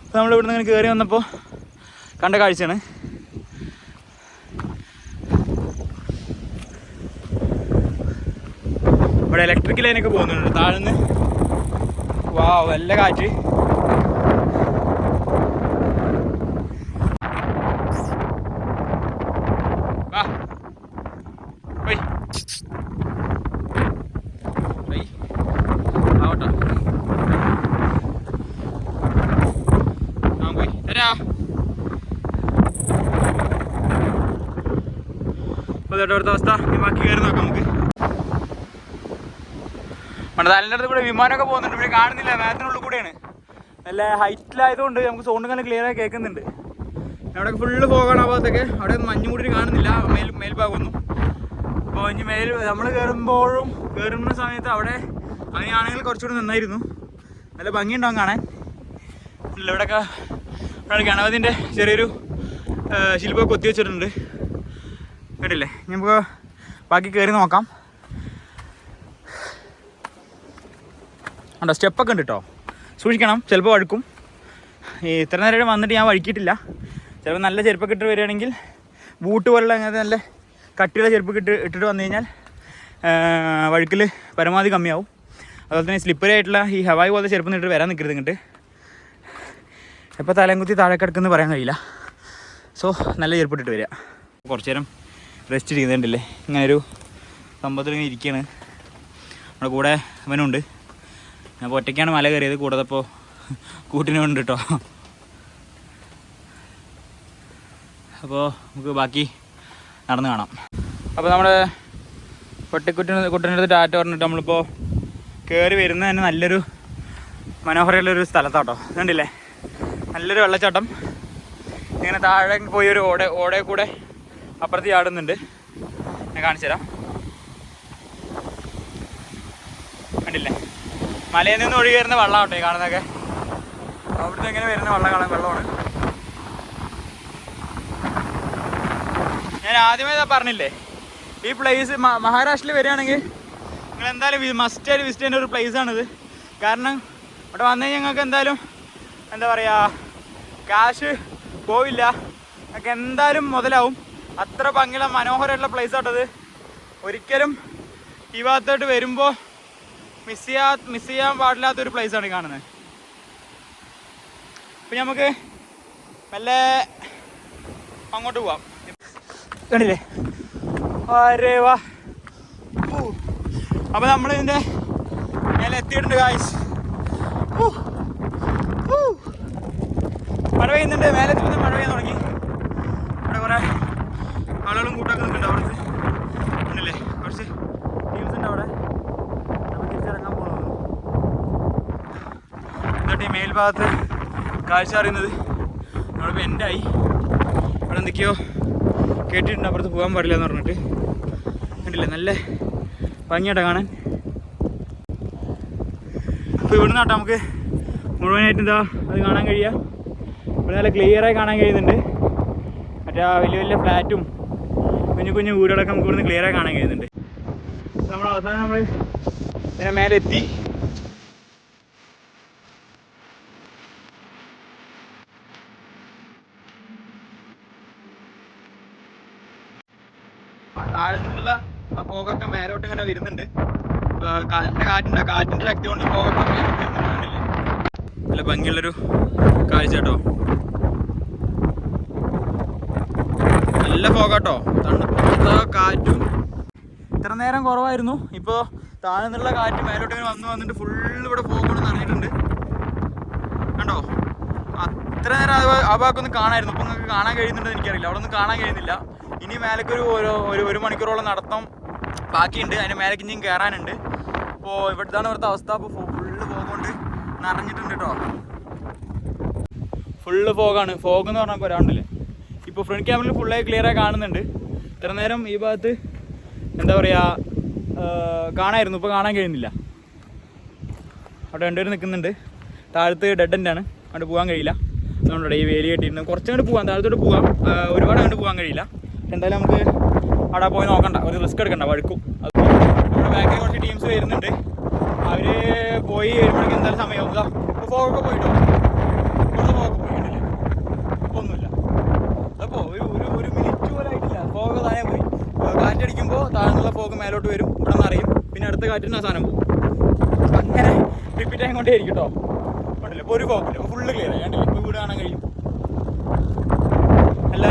അപ്പോൾ നമ്മളിവിടുന്ന് ഇങ്ങനെ കയറി വന്നപ്പോൾ കണ്ട കാഴ്ചയാണ്. ഇവിടെ ഇലക്ട്രിക് ലൈനൊക്കെ പോകുന്നുണ്ട് താഴ്ന്ന്. വാ, വല്ല കാറ്റ്. വാ പോയി ആവട്ടോ. പോയി തരാ. അപ്പോൾ ഇതോടെ അവിടുത്തെ അവസ്ഥ. ബാക്കി കയറി നോക്കാം നമുക്ക്. മണതാലിൻ്റെ അടുത്ത് കൂടെ വിമാനമൊക്കെ പോകുന്നുണ്ട്. ഇവിടെ കാണുന്നില്ല, മേഘത്തിനുള്ളിൽ കൂടെയാണ്. നല്ല ഹൈറ്റിലായതുകൊണ്ട് നമുക്ക് സൗണ്ട് നല്ല ക്ലിയർ ആയി കേൾക്കുന്നുണ്ട്. അവിടെ ഫുള്ള് പോകാണ് ആ ഭാഗത്തൊക്കെ. അവിടെ മഞ്ഞ് മൂടി കാണുന്നില്ല മേൽഭാഗമൊന്നും. അപ്പോൾ ഇനി നമ്മൾ കയറുന്ന സമയത്ത് അവിടെ അങ്ങനെയാണെങ്കിൽ കുറച്ചുകൂടി നന്നായിരുന്നു. നല്ല ഭംഗിയുണ്ടാവും കാണാൻ. ഇവിടെയൊക്കെ ഗണപതിൻ്റെ ചെറിയൊരു ശില്പമൊക്കെ കൊത്തി വെച്ചിട്ടുണ്ട്. കേട്ടില്ലേ? നമുക്ക് ബാക്കി കയറി നോക്കാം. ഉണ്ടോ സ്റ്റെപ്പൊക്കെ ഉണ്ട് കേട്ടോ, സൂക്ഷിക്കണം, ചിലപ്പോൾ വഴുക്കും. ഇത്ര നേരം വന്നിട്ട് ഞാൻ വഴുക്കിയിട്ടില്ല. ചിലപ്പോൾ നല്ല ചെരുപ്പൊക്കെ ഇട്ട് വരികയാണെങ്കിൽ ബൂട്ട് പോലുള്ള അങ്ങനത്തെ നല്ല കട്ടിയുള്ള ചെരുപ്പൊക്കെ ഇട്ടിട്ട് വന്നു കഴിഞ്ഞാൽ വഴുക്കിൽ പരമാവധി കമ്മിയാവും. അതുപോലെ തന്നെ സ്ലിപ്പറി ആയിട്ടുള്ള ഈ ഹവായി പോലത്തെ ചെരുപ്പ് ഇട്ടിട്ട് വരാൻ നിൽക്കരുത് ഇങ്ങോട്ട്. എപ്പോൾ തലയും കുത്തി താഴെ കിടക്കുമെന്ന് പറയാൻ കഴിയില്ല. സോ നല്ല ചെരുപ്പിട്ടിട്ട് വരിക. കുറച്ച് നേരം റെസ്റ്റ് ചെയ്യുന്നുണ്ടല്ലേ, ഇങ്ങനൊരു സംഭവത്തിൽ ഇങ്ങനെ ഇരിക്കുകയാണ്. നമ്മുടെ കൂടെ അവനുണ്ട്. ഞാൻ ഒറ്റയ്ക്കാണ് മല കയറിയത്, കൂടതപ്പോൾ കൂട്ടിനുണ്ട് കേട്ടോ. അപ്പോൾ നമുക്ക് ബാക്കി നടന്ന് കാണാം. അപ്പോൾ നമ്മുടെ കുട്ടനടുത്ത് ടാറ്റ പറഞ്ഞിട്ട് നമ്മളിപ്പോൾ കയറി വരുന്നത് തന്നെ നല്ലൊരു മനോഹരമുള്ളൊരു സ്ഥലത്താട്ടോ. കണ്ടില്ലേ, നല്ലൊരു വെള്ളച്ചാട്ടം. ഇങ്ങനെ താഴെ പോയി ഒരു ഓടയെ കൂടെ അപ്പുറത്ത് ചാടുന്നുണ്ട്. ഞാൻ കാണിച്ചു തരാം. കണ്ടില്ലേ, മലയിൽ നിന്ന് ഒഴുകി വരുന്ന വെള്ളമാട്ടോ ഈ കാണുന്നതൊക്കെ. അവിടുന്ന് എങ്ങനെ വരുന്ന വെള്ളമാണ്. ഞാൻ ആദ്യമേ പറഞ്ഞില്ലേ, ഈ പ്ലേസ് മഹാരാഷ്ട്രയിൽ വരികയാണെങ്കിൽ നിങ്ങൾ എന്തായാലും മസ്റ്റായിട്ട് വിസിറ്റ് ചെയ്യുന്ന ഒരു പ്ലേസാണിത്. കാരണം അവിടെ വന്നു കഴിഞ്ഞാൽ ഞങ്ങൾക്ക് എന്തായാലും എന്താ പറയുക, ക്യാഷ് പോവില്ല, ഞങ്ങൾക്ക് എന്തായാലും മുതലാവും. അത്ര ഭംഗിയുള്ള മനോഹരമായിട്ടുള്ള പ്ലേസ് ആട്ടത്. ഒരിക്കലും ഈ ഭാഗത്തോട്ട് വരുമ്പോൾ മിസ് ചെയ്യാൻ പാടില്ലാത്തൊരു പ്ലേസാണ് ഈ കാണുന്നത്. അപ്പം നമുക്ക് മെല്ലെ അങ്ങോട്ട് പോവാം. കണ്ടില്ലേ, അരേ വാ. അപ്പോൾ നമ്മൾ ഇതിൻ്റെ മേലെ എത്തിയിട്ടുണ്ട് ഗായ്സ്. മഴ പെയ്യുന്നുണ്ട്, മേലെ എത്തിയപ്പോൾ മഴ പെയ്യാൻ തുടങ്ങി. ഇവിടെ കുറേ ആളുകളും കൂട്ടൊക്കെ നിൽക്കുന്നുണ്ട്. അവിടുത്തെ ഉണ്ടല്ലേ കുറച്ച് ടീംസ് ഉണ്ട് അവിടെ. നമുക്ക് തിരിച്ചിറങ്ങാൻ പോകുന്നു. എന്നിട്ട് ഈ മേൽഭാഗത്ത് കാഴ്ച അറിയുന്നത് നമ്മളിപ്പോൾ എൻഡായി. അവിടെ എന്തൊക്കെയോ കേട്ടിട്ടുണ്ട്, അപ്പുറത്ത് പോകാൻ പാടില്ല എന്ന് പറഞ്ഞിട്ട്. കണ്ടില്ലേ, നല്ല ഭംഗിയായിട്ടാണ് കാണാൻ. അപ്പോൾ ഇവിടുന്ന് കേട്ടോ നമുക്ക് മുഴുവനായിട്ട് എന്താ അത് കാണാൻ കഴിയുക. ഇവിടെ നല്ല ക്ലിയറായി കാണാൻ കഴിയുന്നുണ്ട്. മറ്റേ വലിയ വലിയ ഫ്ലാറ്റും കുഞ്ഞു വീടുകളൊക്കെ നമുക്ക് ഇവിടുന്ന് ക്ലിയറായി കാണാൻ കഴിയുന്നുണ്ട്. നമ്മൾ അവസാനം നമ്മൾ ഇതിനെ മേലെ എത്തി. താഴത്തുള്ള പോകൊക്കെ മേലോട്ട് ഇങ്ങനെ വരുന്നുണ്ട്. കാറ്റിന്റെ ശക്തി കൊണ്ട് പോകൊക്കെ വരുന്നുണ്ടല്ലേ. നല്ല ഭംഗിയുള്ളൊരു കാഴ്ച കേട്ടോ. നല്ല പോകാട്ടോ, തണുത്ത കാറ്റും. ഇത്ര നേരം കുറവായിരുന്നു, ഇപ്പോൾ താഴെ നിന്നുള്ള കാറ്റ് മേലോട്ട് ഇങ്ങനെ വന്നിട്ട് ഫുള്ള് ഇവിടെ പോകണം നിറഞ്ഞിട്ടുണ്ട്. കണ്ടോ, അത്ര നേരം ആ ഭാഗമൊന്നും കാണാമായിരുന്നു. ഇപ്പം നിങ്ങൾക്ക് കാണാൻ കഴിയുന്നുണ്ടെന്ന് എനിക്കറിയില്ല. അവിടെ ഒന്നും കാണാൻ കഴിയുന്നില്ല. ഇനി മേലേക്കൊരു ഒരു മണിക്കൂറോളം നടത്തം ബാക്കിയുണ്ട്. അതിന് മേലേക്ക് ഇനിയും കയറാനുണ്ട്. അപ്പോൾ ഇവിടുത്തെ അവസ്ഥ. അപ്പോൾ ഫുള്ള് പോകൊണ്ട് നിറഞ്ഞിട്ടുണ്ട് കേട്ടോ. ഫുള്ള് ഫോഗാണ്. ഫോഗ് എന്ന് പറഞ്ഞാൽ ഒരാണ്ടില്ലേ. ഇപ്പോൾ ഫ്രണ്ട് ക്യാമറയിൽ ഫുള്ളായി ക്ലിയറായി കാണുന്നുണ്ട്. ഇത്ര നേരം ഈ ഭാഗത്ത് എന്താ പറയുക കാണാമായിരുന്നു, ഇപ്പോൾ കാണാൻ കഴിയുന്നില്ല. അവിടെ രണ്ടുപേരും നിൽക്കുന്നുണ്ട്. താഴത്ത് ഡെഡ് എൻഡാണ്, അങ്ങോട്ട് പോകാൻ കഴിയില്ല. അതുകൊണ്ടാണ് ഈ വേലി കെട്ടിയിരുന്നു. കുറച്ചങ്ങോട്ട് പോകാം, താഴത്തോട്ട് പോകാം, ഒരുപാട് അങ്ങോട്ട് പോകാൻ കഴിയില്ല. എന്തായാലും നമുക്ക് അവിടെ പോയി നോക്കണ്ട, ഒരു റിസ്ക് എടുക്കണ്ട, വഴുക്കും. അപ്പോൾ നമ്മുടെ ബാക്കിൽ കുറച്ച് ടീംസ് വരുന്നുണ്ട്. അവർ പോയി വരുമ്പോഴേക്കും എന്തായാലും സമയമാവും. ഇപ്പോൾ ഫോഗൊക്കെ പോയിട്ടോ, കുറച്ച് ഫോഗൊക്കെ പോയിട്ടില്ലേ, അപ്പോൾ ഒന്നുമില്ല. അപ്പോൾ ഒരു മിനിറ്റ് പോലും ആയിട്ടില്ല, ഫോഗ് താഴെ പോയി. കാറ്റടിക്കുമ്പോൾ താഴെന്നുള്ള ഫോഗ് മേലോട്ട് വരും, ഇവിടെ നിന്ന് അറിയും, പിന്നെ അടുത്ത കാറ്റിന് അവസാനം പോകും. അങ്ങനെ റിപ്പീറ്റ് ആയി കൊണ്ടേ ആയിരിക്കും കേട്ടോ. ഉണ്ടല്ലോ, ഇപ്പോൾ ഒരു ഫോഗില്ല, ഇപ്പോൾ ഫുള്ള് ക്ലിയർ ആയി. കണ്ടില്ല, ഇപ്പോൾ വീട് കാണാൻ കഴിയും. നല്ല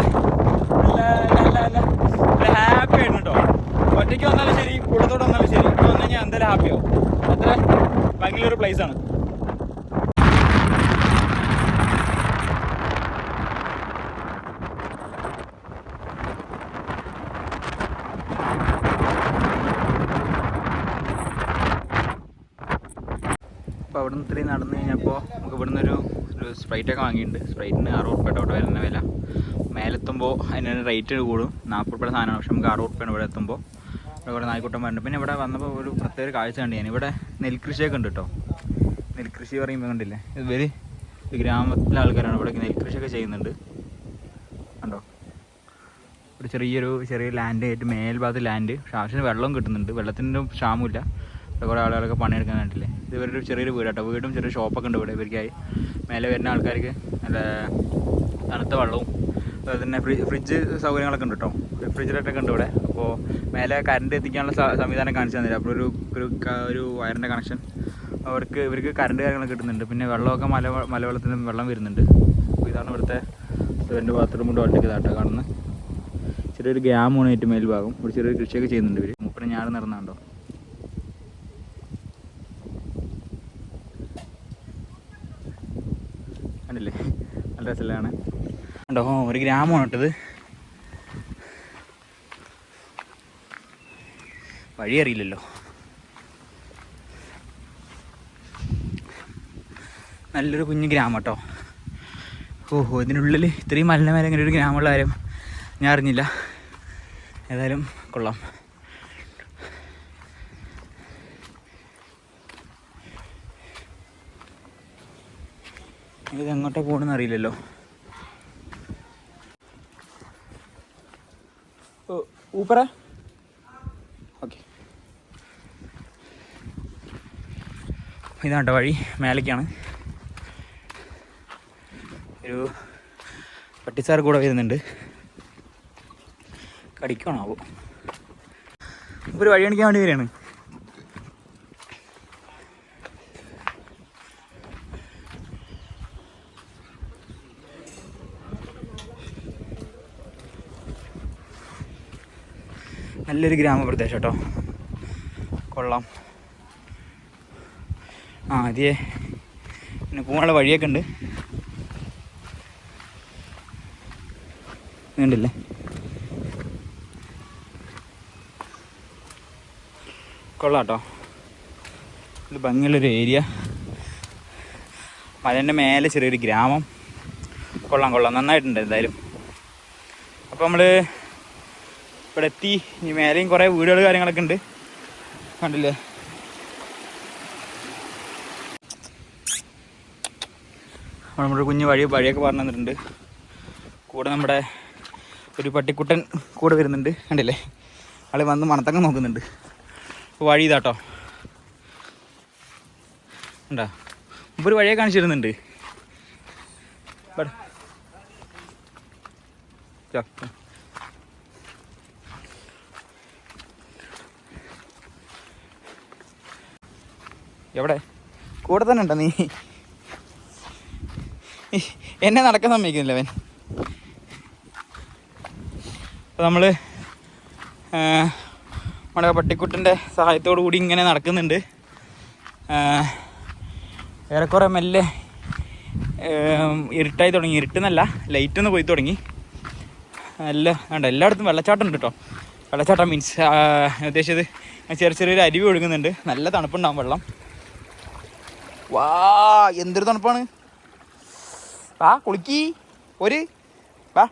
ഹാപ്പി ആയിരുന്നു കേട്ടോ. ഒറ്റയ്ക്ക് വന്നാലും ശരി, കൂട്ടത്തോടെ വന്നാലും ശരി, ഇപ്പോൾ വന്നു കഴിഞ്ഞാൽ എന്തായാലും ഹാപ്പിയാവും. അത്ര ഭംഗിയുള്ളൊരു പ്ലേസാണ്. അവിടെ നിന്ന് ഇത്രയും നടന്നു കഴിഞ്ഞപ്പോൾ നമുക്ക് ഇവിടുന്ന് ഒരു സ്പ്രൈറ്റൊക്കെ വാങ്ങിയിട്ടുണ്ട്. സ്പ്രൈറ്റിന് 60 റുപ്യ കേട്ടോ ഇവിടെ വരുന്ന വില. മേലെത്തുമ്പോൾ അതിന് റേറ്റ് കൂടും. 40 റുപ്യയുടെ സാധനമാണ്, പക്ഷെ നമുക്ക് 60 റുപ്യാണ് ഇവിടെ എത്തുമ്പോൾ. ഇവിടെ നായ്ക്കൂട്ടം വരുന്നുണ്ട്. പിന്നെ ഇവിടെ വന്നപ്പോൾ ഒരു പ്രത്യേക കാഴ്ച കണ്ടു ഞാൻ. ഇവിടെ നെൽകൃഷിയൊക്കെ ഉണ്ട് കേട്ടോ. നെൽകൃഷി പറയുമ്പോൾ കണ്ടില്ലേ, ഇവര് ഗ്രാമത്തിലെ ആൾക്കാരാണ് ഇവിടെ നെൽകൃഷിയൊക്കെ ചെയ്യുന്നുണ്ട്. കണ്ടോ, ഒരു ചെറിയ ലാൻഡ് ആയിട്ട് മേൽഭാഗത്ത് ലാൻഡ്. പക്ഷേ ആവശ്യത്തിന് വെള്ളം കിട്ടുന്നുണ്ട്, വെള്ളത്തിൻ്റെ ക്ഷാമമില്ല. ഇവിടെ കുറേ ആളുകളൊക്കെ പണിയെടുക്കാൻ കണ്ടില്ലേ. ഇത് ഇവരൊരു ചെറിയൊരു വീടാട്ടോ. വീടും ചെറിയ ഷോപ്പൊക്കെ ഉണ്ട് ഇവിടെ ഇവർക്കായി. മേലെ വരുന്ന ആൾക്കാർക്ക് നല്ല തണുത്ത വെള്ളവും അതുപോലെ തന്നെ ഫ്രിഡ്ജ് സൗകര്യങ്ങളൊക്കെ ഉണ്ട് കേട്ടോ. റെഫ്രിജറേറ്ററൊക്കെ ഉണ്ട് ഇവിടെ. അപ്പോൾ മേലെ കറണ്ട് എത്തിക്കാനുള്ള സംവിധാനം കാണിച്ചു തന്നില്ല. അപ്പോൾ ഒരു വയറിൻ്റെ കണക്ഷൻ ഇവർക്ക് കറണ്ട് കാര്യങ്ങളൊക്കെ കിട്ടുന്നുണ്ട്. പിന്നെ വെള്ളമൊക്കെ മലവെള്ളത്തിൽ നിന്ന് വെള്ളം വരുന്നുണ്ട്. അപ്പോൾ ഇതാണ് ഇവിടുത്തെ എൻ്റെ ബാത്റൂമും ടോയ്ലറ്റൊക്കെ ഇതാട്ടോ കാണുന്നത്. ചെറിയൊരു ഗ്രാമമാണ് ഏറ്റവും മേൽഭാഗം. ഇവിടെ ചെറിയൊരു കൃഷിയൊക്കെ ചെയ്യുന്നുണ്ട് ഇവർ. മൂപ്പര് ഞാൻ നടന്നുണ്ടോ കണ്ടില്ലേ, നല്ല രസമാണ് കണ്ടോ. ഒരു ഗ്രാമമാണ് കേട്ടത്. വഴി അറിയില്ലല്ലോ. നല്ലൊരു കുഞ്ഞു ഗ്രാമം കേട്ടോ. ഓഹോ, ഇതിനുള്ളിൽ ഇത്രയും മലിന മേലെ ഇങ്ങനെ ഒരു ഗ്രാമമുള്ള കാര്യം ഞാൻ അറിഞ്ഞില്ല. ഏതായാലും കൊള്ളാം. ഇത് എങ്ങോട്ടാ പോകണമെന്ന് അറിയില്ലല്ലോ. ഊപ്പറ ഓക്കെ. ഇതാട്ടോ വഴി, മേലേക്കാണ്. ഒരു പട്ടിസാർ കൂടെ വരുന്നുണ്ട്. കടിക്കണാവോ, ഒരു വഴി കാണിക്കാൻ വേണ്ടി വരികയാണ്. നല്ലൊരു ഗ്രാമപ്രദേശം കേട്ടോ, കൊള്ളാം. അതേ പിന്നെ പോകാനുള്ള വഴിയൊക്കെ ഉണ്ട്, വേണ്ടില്ലേ. കൊള്ളാം കേട്ടോ, ഇത് ഭംഗിയുള്ളൊരു ഏരിയ. മലേൻ്റെ മേലെ ചെറിയൊരു ഗ്രാമം. കൊള്ളാം, നന്നായിട്ടുണ്ട് എന്തായാലും. അപ്പോൾ നമ്മൾ ഇവിടെ എത്തി. ഈ മേലെയും കുറേ വീടുകൾ കാര്യങ്ങളൊക്കെ ഉണ്ട്, കണ്ടില്ലേ. നമ്മുടെ കുഞ്ഞ് വഴിയൊക്കെ പറഞ്ഞു തന്നിട്ടുണ്ട്. കൂടെ നമ്മുടെ ഒരു പട്ടിക്കുട്ടൻ കൂടെ വരുന്നുണ്ട്, കണ്ടില്ലേ. ആൾ വന്ന് മണത്തങ്ങ് നോക്കുന്നുണ്ട്. വഴി ഇതാട്ടോ, ഉണ്ടാ മുമ്പ് ഒരു വഴിയെ കാണിച്ചു തരുന്നുണ്ട്. എവിടെ കൂടെ തന്നെ ഉണ്ടോ നീ? എന്നെ നടക്കാൻ സമ്മതിക്കുന്നില്ല അവൻ. അപ്പോൾ നമ്മൾ നമ്മുടെ പട്ടിക്കുട്ടൻ്റെ സഹായത്തോടു കൂടി ഇങ്ങനെ നടക്കുന്നുണ്ട്. ഏറെക്കുറെ മെല്ലെ ഇരുട്ടായി തുടങ്ങി. ഇരുട്ടെന്നല്ല, ലൈറ്റൊന്ന് പോയി തുടങ്ങി. നല്ല കണ്ടോ, എല്ലായിടത്തും വെള്ളച്ചാട്ടം ഉണ്ട് കേട്ടോ. വെള്ളച്ചാട്ടം മീൻസ് ഉദ്ദേശിച്ചത് ചെറിയൊരു അരുവി ഒഴുകുന്നുണ്ട്. നല്ല തണുപ്പുണ്ടാവും വെള്ളം. വാ, എന്തൊരു തണുപ്പാണ്. വാ കുളിക്കി വാ.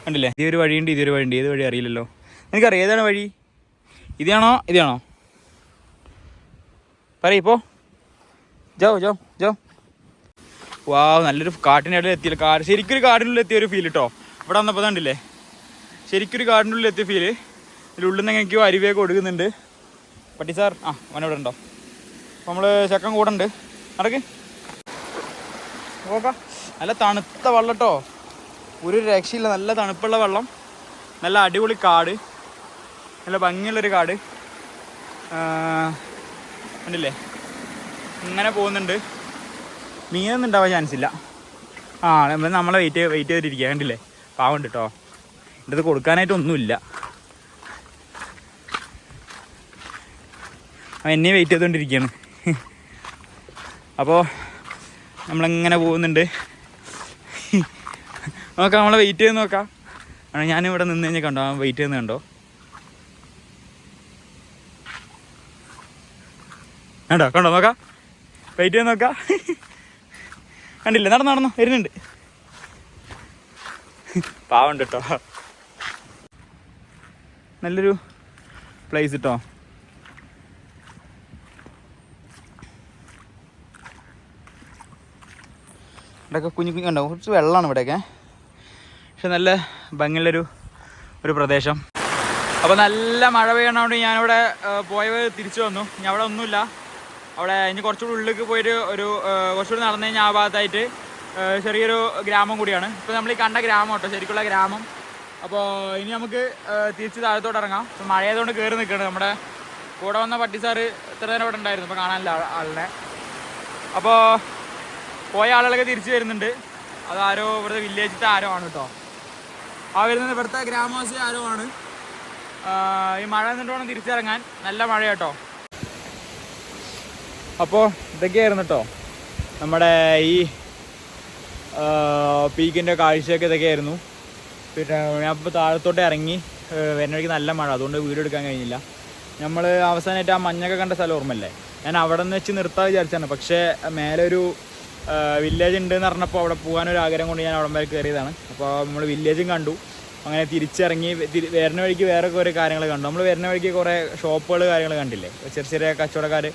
കണ്ടില്ലേ, ഇതൊരു വഴിയുണ്ട്, ഇതൊരു വഴിയുണ്ട്. ഏത് വഴി അറിയില്ലല്ലോ. എനിക്കറിയാം ഏതാണ് വഴി. ഇതാണോ പറയപ്പോ. ജോ. വാ, നല്ലൊരു കാട്ടിൻ്റെ ഇടയിൽ എത്തിയില്ല. ശരിക്കൊരു കാടിനുള്ളിൽ എത്തിയ ഒരു ഫീൽ കേട്ടോ. ഇവിടെ വന്നപ്പോൾ കണ്ടില്ലേ, ശരിക്കൊരു കാടിനുള്ളിൽ എത്തിയ ഫീല്. ഇതിലുള്ളിൽ നിന്ന് എങ്ങനെയൊക്കെയോ അരുവിയൊക്കെ ഒഴുകുന്നുണ്ട്. പട്ടി സാർ അവനവിടെ ഉണ്ടോ? അപ്പോൾ നമ്മൾ ചക്കൻ കൂടെ ഉണ്ട്, നടക്ക് നോക്കാം. നല്ല തണുത്ത വെള്ളം കേട്ടോ, ഒരു രക്ഷയില്ല. നല്ല തണുപ്പുള്ള വെള്ളം, നല്ല അടിപൊളി കാട്, നല്ല ഭംഗിയുള്ളൊരു കാട്. കണ്ടില്ലേ, ഇങ്ങനെ പോകുന്നുണ്ട്. മീനൊന്നും ഉണ്ടാവാൻ ചാൻസ് ഇല്ല. നമ്മളെ വെയിറ്റ് ചെയ്തിട്ടിരിക്കുക. കണ്ടില്ലേ, പാവമുണ്ട് കേട്ടോ. എൻ്റെ ഇത് കൊടുക്കാനായിട്ടൊന്നുമില്ല. അവൻ എന്നെ വെയിറ്റ് ചെയ്തുകൊണ്ടിരിക്കുകയാണ്. അപ്പോൾ നമ്മളിങ്ങനെ പോകുന്നുണ്ട്. നോക്കാം, നമ്മളെ വെയിറ്റ് ചെയ്ത് നോക്കാം. ഞാനിവിടെ നിന്ന് കഴിഞ്ഞാൽ കണ്ടോ, അവൻ വെയിറ്റ് ചെയ്യുന്നത് കണ്ടോ. കണ്ടോ കണ്ടോ നോക്കാം, വെയിറ്റ് ചെയ്ത് നോക്കാം. കണ്ടില്ല, നടന്നോ വരുന്നുണ്ട്. പാവണ്ട് കേട്ടോ, നല്ലൊരു പ്ലേസ് കേട്ടോ. ഇവിടെയൊക്കെ കുഞ്ഞു കുഞ്ഞു കണ്ടോ, കുറച്ച് വെള്ളമാണ് ഇവിടെയൊക്കെ, പക്ഷെ നല്ല ഭംഗിയുള്ളൊരു പ്രദേശം. അപ്പോൾ നല്ല മഴ പെയ്യണോണ്ട് ഞാനിവിടെ പോയവർ തിരിച്ചു വന്നു. ഞാൻ അവിടെ ഒന്നുമില്ല, അവിടെ ഇനി കുറച്ചുകൂടി ഉള്ളിലേക്ക് പോയിട്ട് കുറച്ചുകൂടി നടന്നു കഴിഞ്ഞാൽ ആ ഭാഗത്തായിട്ട് ചെറിയൊരു ഗ്രാമം കൂടിയാണ്. ഇപ്പോൾ നമ്മൾ ഈ കണ്ട ഗ്രാമം കേട്ടോ, ശരിക്കുള്ള ഗ്രാമം. അപ്പോൾ ഇനി നമുക്ക് തിരിച്ച് താഴത്തോട്ട് ഇറങ്ങാം. ഇപ്പോൾ മഴയതുകൊണ്ട് കയറി നിൽക്കുകയാണ്. നമ്മുടെ കൂടെ വന്ന പട്ടി സാറ് ഇത്ര നേരം ഇവിടെ ഉണ്ടായിരുന്നു, ഇപ്പോൾ കാണാനില്ല ആളിനെ. അപ്പോൾ പോയ ആളുകളൊക്കെ തിരിച്ച് വരുന്നുണ്ട്. അതാരോ ഇവിടുത്തെ വില്ലേജിലത്തെ ആരോ ആണ് കേട്ടോ. ആ വരുന്നത് ഇവിടുത്തെ ഗ്രാമവാസി ആരോ ആണ്. ഈ മഴ നിന്നിട്ട് വേണം തിരിച്ചിറങ്ങാൻ, നല്ല മഴ കേട്ടോ. അപ്പോൾ ഇതൊക്കെയായിരുന്നു കേട്ടോ നമ്മുടെ ഈ പീക്കിൻ്റെ കാഴ്ചയൊക്കെ ഇതൊക്കെയായിരുന്നു. പിന്നെ ഞാൻ ഇപ്പോൾ താഴത്തോട്ട് ഇറങ്ങി വരുന്ന വഴിക്ക് നല്ല മഴ, അതുകൊണ്ട് വീഡിയോ എടുക്കാൻ കഴിഞ്ഞില്ല. നമ്മൾ അവസാനമായിട്ട് ആ മഞ്ഞൊക്കെ കണ്ട സ്ഥലം ഓർമ്മല്ലേ, ഞാൻ അവിടെ നിന്ന് വെച്ച് നിർത്താൻ വിചാരിച്ചാണ്. പക്ഷേ മേലെ ഒരു വില്ലേജ് ഉണ്ടെന്ന് പറഞ്ഞപ്പോൾ അവിടെ പോകാനൊരു ആഗ്രഹം കൊണ്ട് ഞാൻ അവിടെ വരെ കയറിയതാണ്. അപ്പോൾ നമ്മൾ വില്ലേജും കണ്ടു. അങ്ങനെ തിരിച്ചിറങ്ങി വരുന്ന വഴിക്ക് വേറെ കുറേ കാര്യങ്ങൾ കണ്ടു. നമ്മൾ വരുന്ന വഴിക്ക് കുറേ ഷോപ്പുകൾ കാര്യങ്ങൾ കണ്ടില്ലേ, ചെറിയ ചെറിയ കച്ചവടക്കാർ.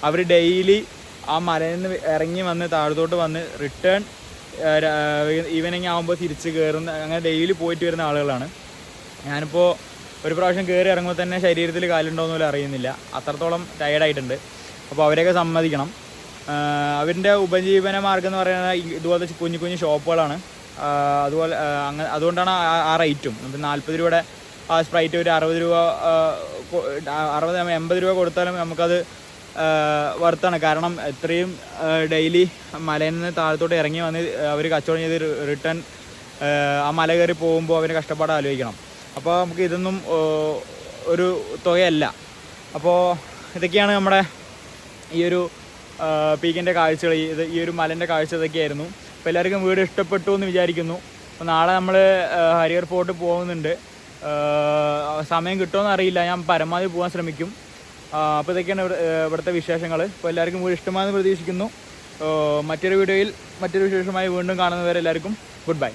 അവർ ഡെയിലി ആ മലയിൽ നിന്ന് ഇറങ്ങി വന്ന് താഴത്തോട്ട് വന്ന് റിട്ടേൺ ഈവനിങ് ആകുമ്പോൾ തിരിച്ച് കയറുന്ന, അങ്ങനെ ഡെയിലി പോയിട്ട് വരുന്ന ആളുകളാണ്. ഞാനിപ്പോൾ ഒരു പ്രാവശ്യം കയറി ഇറങ്ങുമ്പോൾ തന്നെ ശരീരത്തിൽ കാലുണ്ടോയെന്ന് അറിയുന്നില്ല, അത്രത്തോളം ടയേർഡായിട്ടുണ്ട്. അപ്പോൾ അവരെയൊക്കെ സമ്മതിക്കണം. അവരുടെ ഉപജീവന മാർഗ്ഗം എന്ന് പറയുന്നത് ഇതുപോലത്തെ കുഞ്ഞു കുഞ്ഞു ഷോപ്പുകളാണ്. അതുപോലെ അതുകൊണ്ടാണ് ആ റേറ്റും. നമുക്ക് 40 രൂപയുടെ ആ സ്പ്രൈറ്റ് ഒരു 60 രൂപ 80 രൂപ കൊടുത്താലും നമുക്കത് വർത്താണ്. കാരണം ഇത്രയും ഡെയിലി മലയിൽ നിന്ന് താഴത്തോട്ട് ഇറങ്ങി വന്ന് അവർ കച്ചവടം ചെയ്ത് റിട്ടേൺ ആ മല കയറി പോകുമ്പോൾ അവന് കഷ്ടപ്പാട് ആലോചിക്കണം. അപ്പോൾ നമുക്ക് ഇതൊന്നും ഒരു തുകയല്ല. അപ്പോൾ ഇതൊക്കെയാണ് നമ്മുടെ ഈ ഒരു പീക്കിൻ്റെ കാഴ്ചകൾ, ഈ ഒരു മലേൻ്റെ കാഴ്ച ഇതൊക്കെയായിരുന്നു. അപ്പോൾ എല്ലാവർക്കും വീഡിയോ ഇഷ്ടപ്പെട്ടു എന്ന് വിചാരിക്കുന്നു. അപ്പോൾ നാളെ നമ്മൾ ഹരിഹർ ഫോർട്ട് പോകുന്നുണ്ട്. സമയം കിട്ടുമോ അറിയില്ല, ഞാൻ പരമാവധി പോകാൻ ശ്രമിക്കും. അപ്പോൾ ഇതൊക്കെയാണ് ഇവിടുത്തെ വിശേഷങ്ങൾ. അപ്പോൾ എല്ലാവർക്കും വീഡിയോ ഇഷ്ടമാണെന്ന് പ്രതീക്ഷിക്കുന്നു. മറ്റൊരു വീഡിയോയിൽ മറ്റൊരു വിശേഷമായി വീണ്ടും കാണുന്നവരെ എല്ലാവർക്കും ഗുഡ് ബൈ.